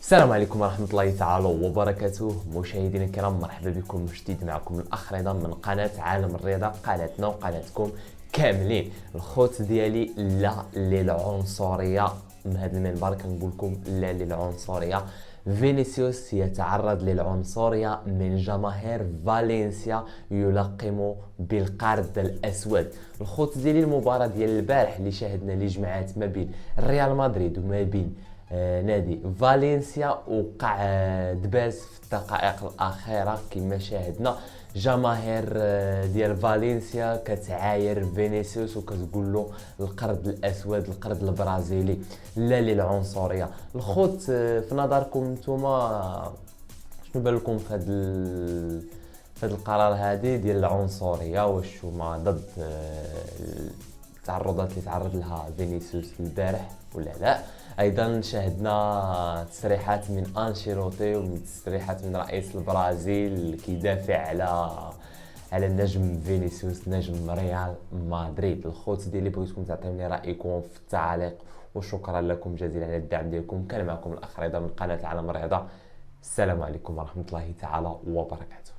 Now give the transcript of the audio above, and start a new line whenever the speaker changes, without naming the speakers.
السلام عليكم ورحمة الله تعالى وبركاته. مشاهدينا الكرام، مرحبا بكم من جديد. معكم الأخ رضا من قناة عالم الرياضة، قناتنا وقناتكم كاملين. الخوت ديالي لا للعنصرية، من هذا المنبر كنقول لكم لا للعنصرية. فينيسيوس يتعرض للعنصرية من جماهير فالنسيا، يلقم بالقرد الأسود. الخوت ديالي المباراة ديال البارح اللي شاهدنا اللي جمعات ما بين ريال مدريد وما بين نادي فالنسيا، وقع دباس في الدقائق الاخيره كما شاهدنا. جماهير ديال فالنسيا كتعاير فينيسيوس وكتقول له القرد الاسود، القرد البرازيلي، لا للعنصريه. الخوت في نظركم نتوما شنو بان لكم في هذا القرار هذه ديال العنصريه؟ واش هما ضد التعرضات اللي تعرض لها فينيسيوس البارح ولا لا؟ ايضا شاهدنا تصريحات من انشيلوتي ومن تصريحات من رئيس البرازيل كيدافع على النجم فينيسيوس نجم ريال مدريد. الخوت ديالي بغيتكم تعطيوني رايكم في التعليق، وشكرا لكم جزيلا على الدعم ديالكم. كان معكم الاخ رضا من قناه عالم الرياضه. السلام عليكم ورحمه الله تعالى وبركاته.